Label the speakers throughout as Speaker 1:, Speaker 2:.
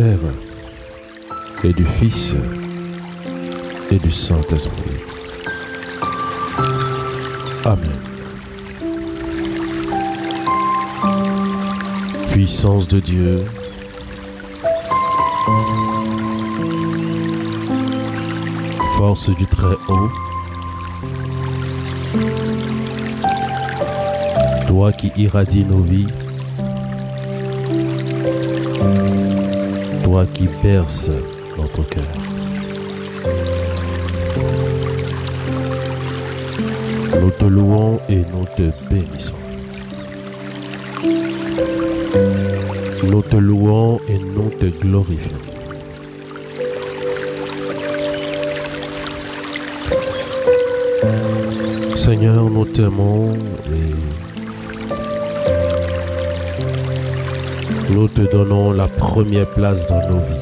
Speaker 1: Père et du Fils et du Saint-Esprit. Amen. Puissance de Dieu, force du Très-Haut, toi qui irradies nos vies, toi qui berces notre cœur. Nous te louons et nous te bénissons. Nous te louons et nous te glorifions. Seigneur, nous t'aimons et nous te donnons la première place dans nos vies.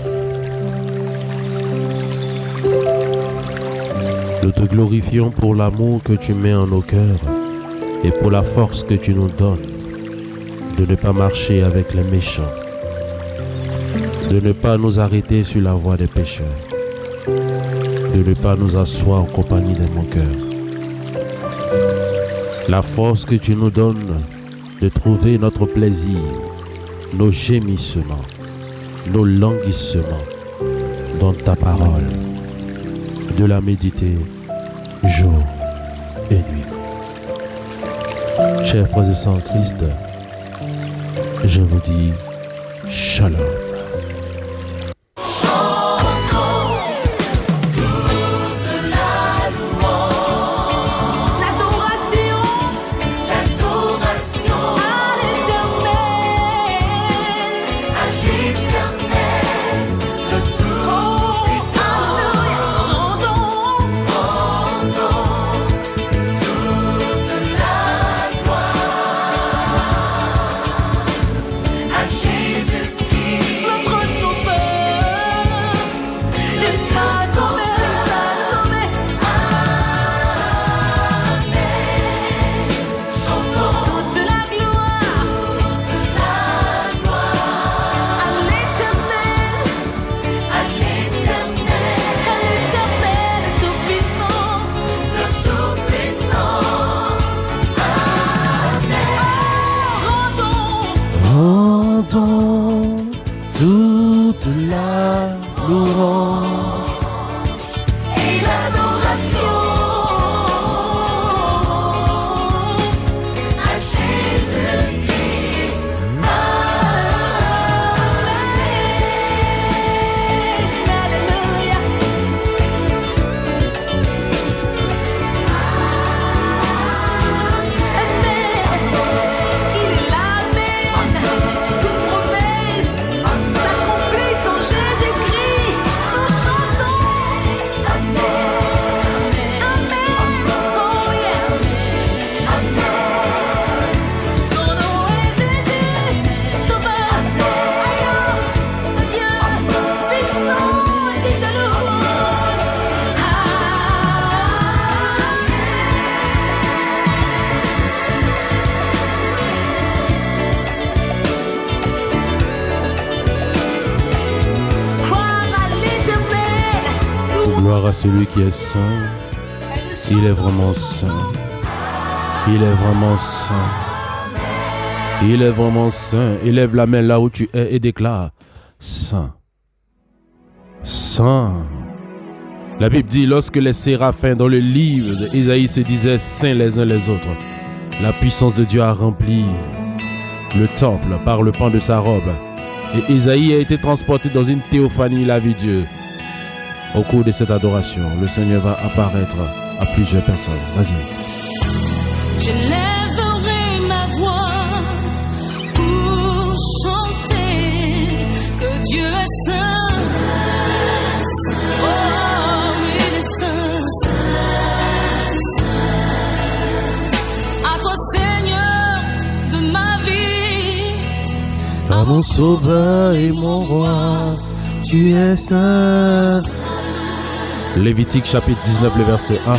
Speaker 1: Nous te glorifions pour l'amour que tu mets en nos cœurs et pour la force que tu nous donnes de ne pas marcher avec les méchants, de ne pas nous arrêter sur la voie des pécheurs, de ne pas nous asseoir en compagnie des moqueurs. La force que tu nous donnes de trouver notre plaisir, nos gémissements, nos languissements dans ta parole, de la méditer jour et nuit. Chers frères et sœurs en Christ, je vous dis shalom. Toute la louange et l'adoration à Jésus-Christ. Alléluia. Il est là, toute promesse s'accomplit en Jésus-Christ. Nous chantons Amen, Amen, oh yeah, Amen. Son nom est Jésus, Sauveur, Aïe, Dieu, puissant et digne de louange. Gloire à celui qui est saint. Il est vraiment saint. Il est vraiment saint. Il est vraiment saint. Élève la main là où tu es et déclare saint. Saint. La Bible dit lorsque les séraphins dans le livre d'Ésaïe se disaient saints les uns les autres, la puissance de Dieu a rempli le temple par le pan de sa robe. Et Ésaïe a été transporté dans une théophanie, il a vu Dieu. Au cours de cette adoration, le Seigneur va apparaître à plusieurs personnes. Vas-y.
Speaker 2: J'élèverai ma voix pour chanter que Dieu est saint. Oh, il est saint. À toi, Seigneur de ma vie,
Speaker 1: à mon sauveur et mon roi, tu es saint. Lévitique chapitre 19, le verset 1.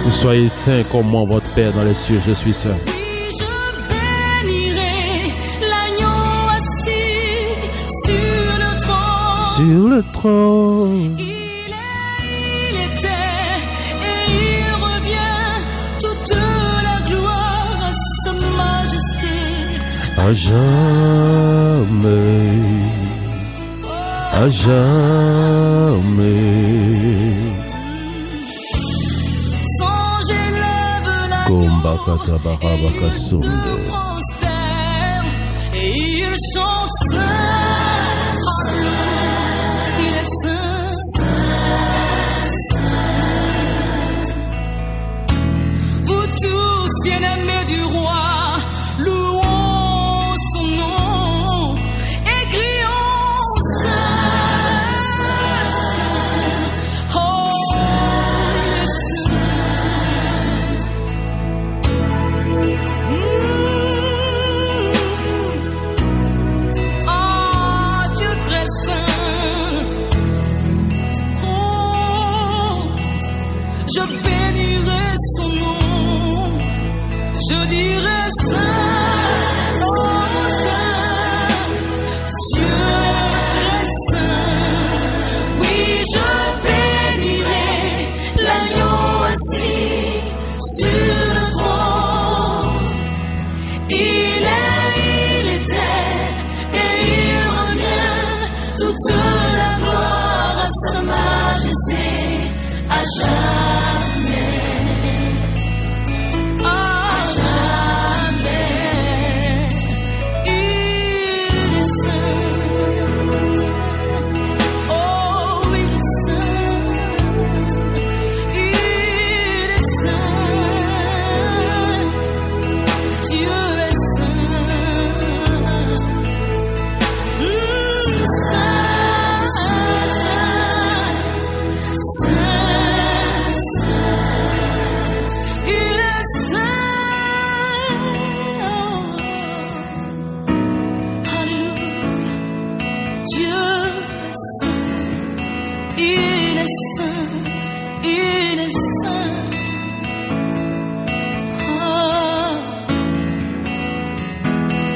Speaker 1: Vous soyez saints comme moi, votre Père dans les cieux, je suis saint.
Speaker 2: je bénirai l'agneau assis sur le
Speaker 1: sur le trône.
Speaker 2: Il était et il revient, toute la gloire à sa majesté.
Speaker 1: À jamais, à jamais.
Speaker 2: Sans j'élève la
Speaker 1: Kombakata
Speaker 2: se
Speaker 1: barabakasonde.
Speaker 2: prosterne et il chante saint, il est saint. Vous tous bien-aimés du roi, louons son nom et crions saint, oh, il est oh, Dieu très saint. Oh, je bénirai son nom, je dirai saint, oh, saint, Dieu très saint. Oui, je bénirai l'agneau assis sur le trône. Il était et il revient, toute la gloire à sa majesté, à jamais, à jamais. Il est saint, oh, il est saint, il est saint. Dieu est saint, saint, saint, saint, il est saint. Alléluia, Dieu est saint, il est saint, il est saint.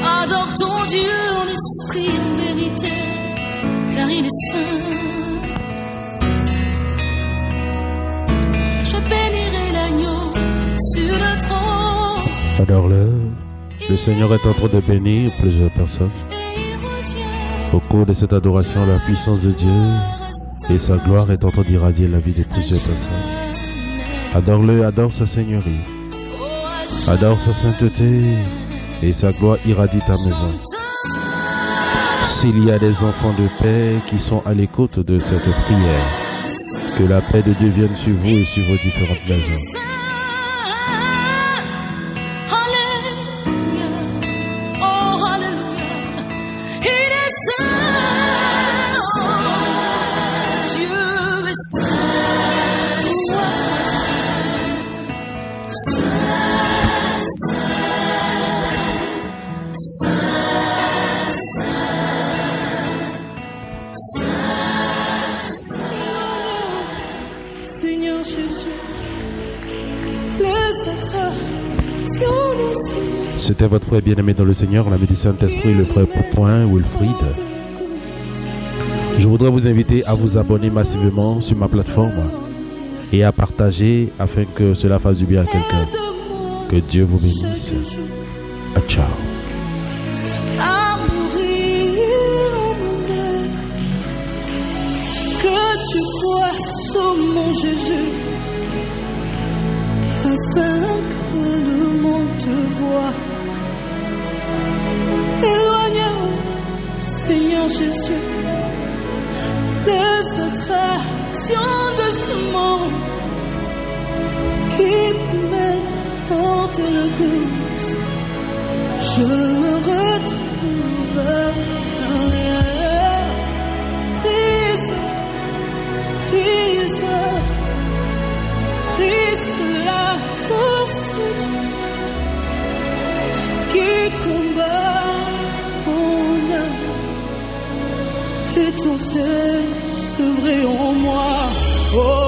Speaker 2: Adore ton Dieu en esprit et en vérité, car il est saint. Je bénirai l'agneau sur le trône
Speaker 1: Adore-le. Le Seigneur est en train de bénir plusieurs personnes.
Speaker 2: et il revient.
Speaker 1: Au cours de cette adoration, la puissance de Dieu et sa gloire est en train d'irradier la vie de plusieurs personnes. Adore-le, adore sa seigneurie, adore sa sainteté et sa gloire irradie ta maison. S'il y a des enfants de paix qui sont à l'écoute de cette prière, que la paix de Dieu vienne sur vous et sur vos différentes maisons.
Speaker 2: Alléluia, oh alléluia, il est saint, Dieu est saint, saint, saint, saint, Seigneur Jésus, les attractions des cieux.
Speaker 1: C'était votre frère bien-aimé dans le Seigneur, l'ami du Saint-Esprit, le frère Point Wilfried. Je voudrais vous inviter à vous abonner massivement sur ma plateforme et à partager afin que cela fasse du bien à quelqu'un. Que Dieu vous bénisse. Ciao.
Speaker 2: À mourir en mon-même, que tu croisses au mon Jésus, afin que le monde te voie. Éloigne-nous, Seigneur Jésus, les attractions de ce monde qui me mènent hors de la course. Je me retrouve en rien. Prise, prise, prise la force de Dieu qui combat mon âme et ton fait œuvrer en moi. Oh,